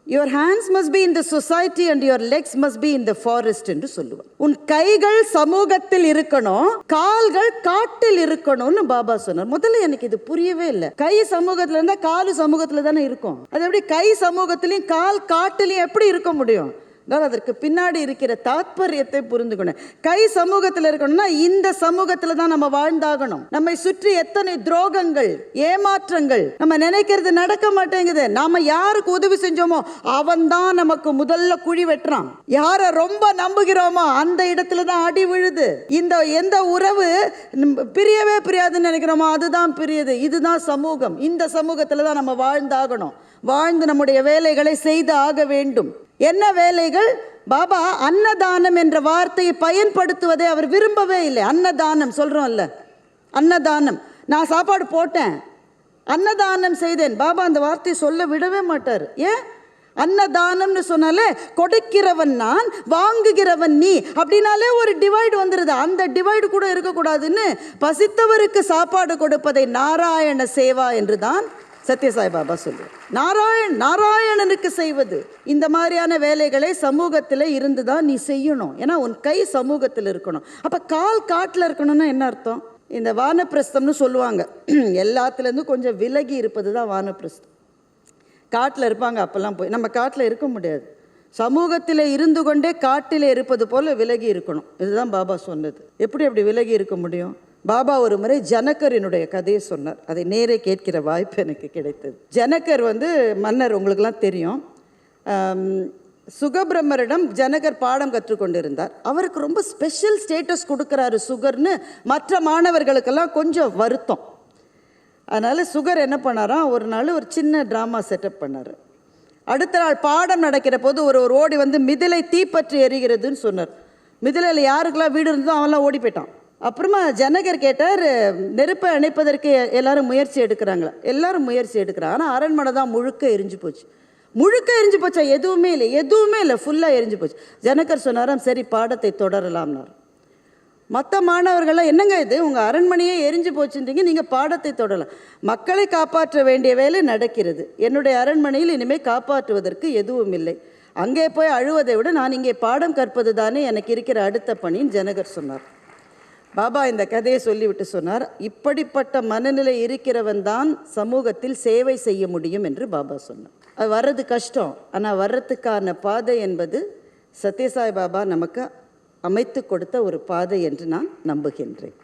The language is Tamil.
Your hands must be in the society and your legs must be in the forest என்று சொல்லுவார். உன் கைகள் சமூகத்தில் இருக்கணும், கால்கள் காட்டில் இருக்கணும்னு பாபா சொன்னார். முதல்ல எனக்கு இது புரியவே இல்லை. கை சமூகத்துல இருந்தா காலு சமூகத்துல தானே இருக்கும். அது எப்படி கை சமூகத்திலையும் கால் காட்டிலையும் எப்படி இருக்க முடியும்? அதற்கு பின்னாடி இருக்கிற தாத்பரியத்தை புரிந்துக்கணும். கை சமூகத்தில் இருக்கணும்னா இந்த சமூகத்தில் தான் நம்ம வாழ்ந்தாகணும். நம்மை சுற்றி எத்தனை துரோகங்கள், ஏமாற்றங்கள், நம்ம நினைக்கிறது நடக்க மாட்டேங்குது. நாம யாருக்கு உதவி செஞ்சோமோ அவன் தான் நமக்கு முதல்ல குழி வெட்டுறான். யாரை ரொம்ப நம்புகிறோமோ அந்த இடத்துல தான் அடி விழுது. எந்த உறவு பிரியவே பிரியாதுன்னு நினைக்கிறோமோ அதுதான் பிரியுது. இதுதான் சமூகம். இந்த சமூகத்தில் தான் நம்ம வாழ்ந்தாகணும். வாழ்ந்து நம்முடைய வேலைகளை செய்து ஆக வேண்டும். என்ன வேலைகள்? பாபா அன்னதானம் என்ற வார்த்தையை பயன்படுத்துவதை அவர் விரும்பவே இல்லை. அன்னதானம் சொல்றோம்ல, அன்னதானம். நான் சாப்பாடு போட்டேன், அன்னதானம் செய்தேன். பாபா அந்த வார்த்தையை சொல்ல விடவே மாட்டார். ஏன்? அன்னதானம்னு சொன்னாலே கொடுக்கிறவன் நான், வாங்குகிறவன் நீ, அப்படின்னாலே ஒரு டிவைடு வந்துடுது. அந்த டிவைடு கூட இருக்கக்கூடாதுன்னு பசித்தவருக்கு சாப்பாடு கொடுப்பதை நாராயண சேவா என்று தான் சத்யசாய் பாபா சொல்லுவார். நாராயணனுக்கு செய்வது. இந்த மாதிரியான வேலைகளை சமூகத்தில் இருந்து தான் நீ செய்யணும். ஏன்னா உன் கை சமூகத்தில் இருக்கணும். அப்போ கால் காட்டில் இருக்கணும்னா என்ன அர்த்தம்? இந்த வானப்பிரஸ்தம்னு சொல்லுவாங்க. எல்லாத்துலேருந்து கொஞ்சம் விலகி இருப்பது தான் வானப்பிரஸ்தம். காட்டில் இருப்பாங்க, அப்போல்லாம் போய் நம்ம காட்டில் இருக்க முடியாது. சமூகத்தில் இருந்து கொண்டே காட்டில் இருப்பது போல் விலகி இருக்கணும். இதுதான் பாபா சொன்னது. எப்படி அப்படி விலகி இருக்க முடியும்? பாபா ஒரு முறை ஜனகரினுடைய கதையை சொன்னார். அதை நேரே கேட்கிற வாய்ப்பு எனக்கு கிடைத்தது. ஜனகர் மன்னர், உங்களுக்கெல்லாம் தெரியும். சுகபிரம்மரிடம் ஜனகர் பாடம் கற்றுக்கொண்டிருந்தார். அவருக்கு ரொம்ப ஸ்பெஷல் ஸ்டேட்டஸ் கொடுக்குறாரு சுகர்னு மற்ற மாணவர்களுக்கெல்லாம் கொஞ்சம் வருத்தம். அதனால் சுகர் என்ன பண்ணாராம், ஒரு நாள் ஒரு சின்ன ட்ராமா செட்டப் பண்ணார். அடுத்த நாள் பாடம் நடக்கிற போது ஒரு ஓடி மிதிலை தீப்பற்றி எரிகிறதுன்னு சொன்னார். மிதிலையில் யாருக்கெல்லாம் வீடு இருந்ததோ அவெல்லாம் ஓடி போயிட்டான். அப்புறமா ஜனகர் கேட்டார், நெருப்பை அணைப்பதற்கு எல்லாரும் முயற்சி எடுக்கிறாங்களா? எல்லாரும் முயற்சி எடுக்கிறாங்க. ஆனால் அரண்மனை தான் முழுக்க எரிஞ்சு போச்சு. எரிஞ்சு போச்சா? எதுவுமே இல்லை, ஃபுல்லாக எரிஞ்சு போச்சு. ஜனகர் சொன்னாராம், சரி பாடத்தை தொடரலாம்னார். மற்ற மாணவர்கள்லாம், என்னங்க இது, உங்கள் அரண்மனையே எரிஞ்சு போச்சுன்றீங்க, நீங்கள் பாடத்தை தொடரலாம். மக்களை காப்பாற்ற வேண்டிய வேலை நடக்கிறது. என்னுடைய அரண்மனையில் இனிமேல் காப்பாற்றுவதற்கு எதுவும் இல்லை. அங்கே போய் அழுவதை விட நான் இங்கே பாடம் கற்பது தானே எனக்கு இருக்கிற அடுத்த பணின்னு ஜனகர் சொன்னார். பாபா இந்த கதையை சொல்லிவிட்டு சொன்னார், இப்படிப்பட்ட மனநிலை இருக்கிறவன் தான் சமூகத்தில் சேவை செய்ய முடியும் என்று பாபா சொன்னார். அது வர்றது கஷ்டம், ஆனால் வர்றதுக்கான பாதை என்பது சத்யசாய் பாபா நமக்கு அமைத்து கொடுத்த ஒரு பாதை என்று நான் நம்புகின்றேன்.